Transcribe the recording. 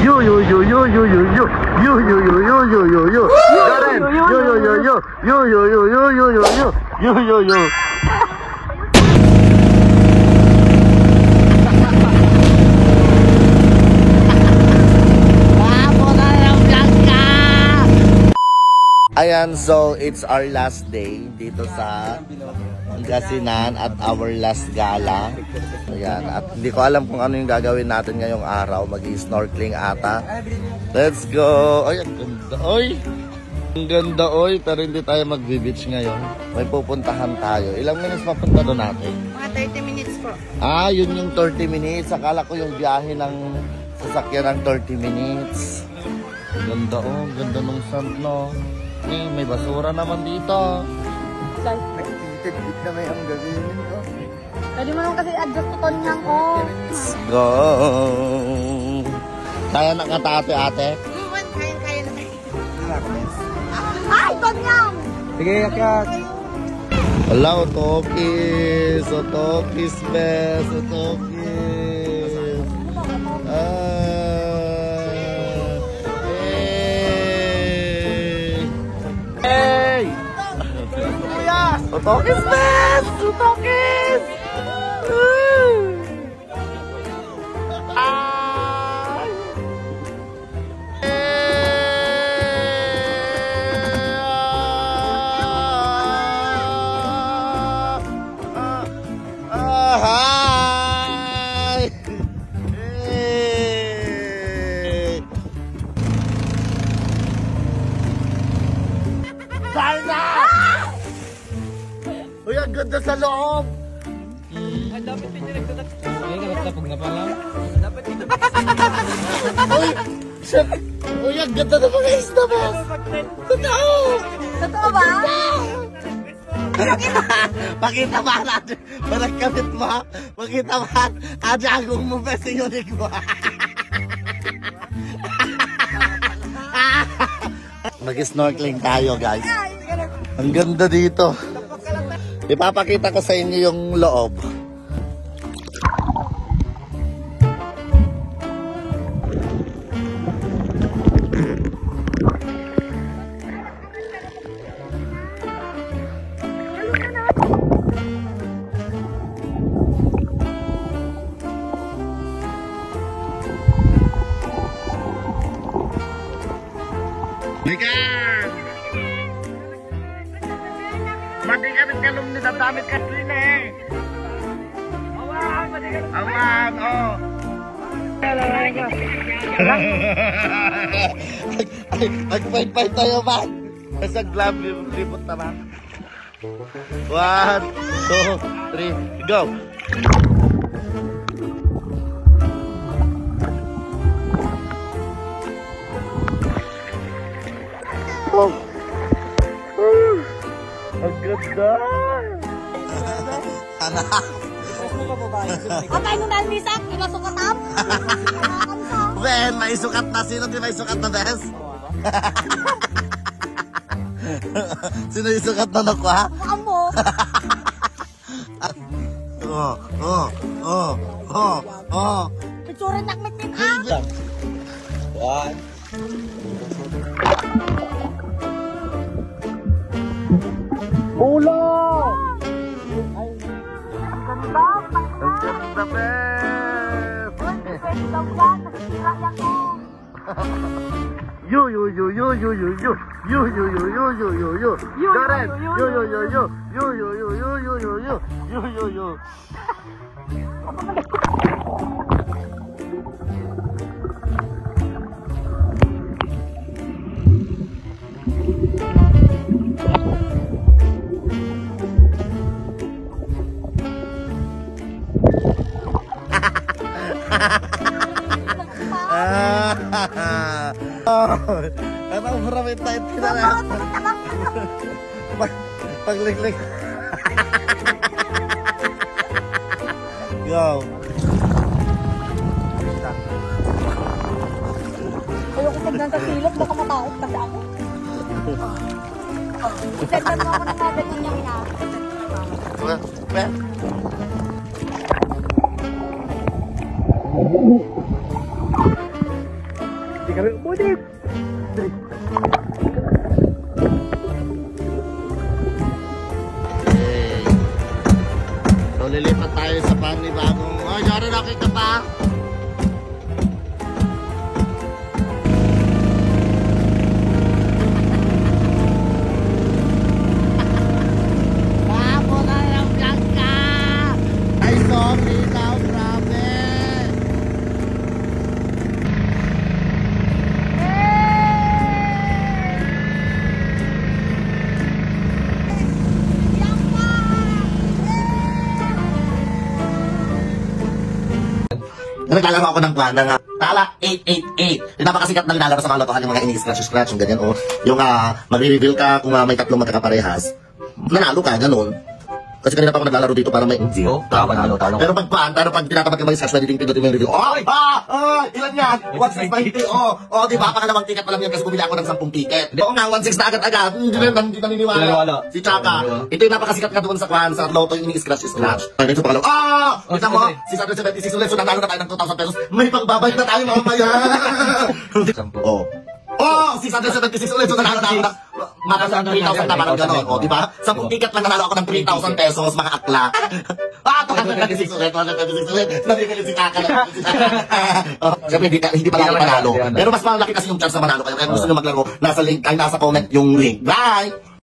Yo yo yo yo yo yo yo yo yo yo yo yo yo yo Karen yo yo yo yo yo yo yo yo yo yo yo yo yo. Ayan, so it's our last day dito sa Pangasinan at our last gala. Ayan, at hindi ko alam kung ano yung gagawin natin ngayong araw. Mag-snorkeling ata. Let's go! Ay, ang ganda, oy! Ang ganda, oy! Pero hindi tayo mag-beach ngayon. May pupuntahan tayo. Ilang minutes papunta doon natin? Mga 30 minutes po. Ah, yun yung 30 minutes. Akala ko yung biyahe ng sasakyan ng 30 minutes. Ang ganda, oh! Ang ganda ng sand, no? May basura naman dito. Nagtitit na may ang gawin ko. Pwede mo naman kasi adjust to tonyang ko. Let's go. Kaya nakatate ate? Kaya na kayo. Ay, tonyang! Sige, yakyak. Wala, otokis. Otokis, bes. Otokis. Hey! Otokis, bes! Otokis! Uy, ang ganda sa loob! Ang dapat din yung nagtatapos. Ay, nagtatapog na pala. Dapat din Uy! Uy, ang ganda na mga isda, boss! Totoo! Totoo ba? Pakita ba natin? Parang kapit mo. Pakita ba? Adjagong mo pa sa yunig mo. Mag-snorkeling tayo, guys. Ang ganda dito. Ipapakita ko sa inyo yung loob. Mati kami kalum ni damit kasi na eh. Awan, oh. Mag-fight tayo, man. Nasa glove, ribot naman. 1, 2, 3, go. Oh. Ang ganda! Anak! Okay, nung dahil misak, inasukatam? Ben, may sukat na. Sino di may sukat na, Bes? Sino yung sukat na nakuha? Mukhaan mo. Picturean nakmit din ah. 1. Ulo! Ang ganda. Ang ganda, Bes! Pwede daw yan. Nasisira yan ko. Yo yo yo yo yo yo yo yo yo yo yo yo yo yo Karen yo yo yo yo yo yo yo yo yo yo yo yo yo. Anong maraming tayo tinanap? Pagliklik. Go. Ayoko pagdan sa silog, baka matakot kasi ako. Sendan mo ako ng mga ganyan niyang ina. Okay. So, lilipat tayo sa panibagong... Oh, Jaro, nakita pa? Papo na lang vlog ka! Ay, sorry daw, grabe! Naglalaro ako ng kwan ng Tala 888. Yung napakasikat na nilalaro sa mga lotohan yung mga ini-scratch, yung ganyan, yung magre-reveal ka kung may tatlong magkakaparehas. Nanalo ka, ganun. Kasi kanina pa ako naglalaro dito para may Oo, tama, talo. Pero pag tinatapat ka mag-scratch, pwede pindutin mo yung review. Ay! Ilan yan? 1,690. Di ba? Pangalawang ticket pa lang yan kasi bumili ako ng 10 ticket. Oo nga, 1,600 na agad. Hindi naniniwala. Si Chaka. Ito yung napakasikat nga doon sa kwan, sa loto yung ini-scratch. Pwede ito pangalaw. Kita mo, 676 ulit. So nanalo na tayo ng 2,000 pesos. May pagbabayad na tayo mamaya. 676 ulit. So nanalo na tayo ng mga 3,000 na parang gano'n. Di ba? 10 ticket lang nanalo ako ng 3,000 pesos, mga akla. 226 ulit. Nabibili si Kaka. Siyempre, hindi pa lang panalo. Pero mas malaki kasi yung chance na manalo kayo. Kaya gusto nyo maglaro, nasa link, ay nasa comment yung link. Bye!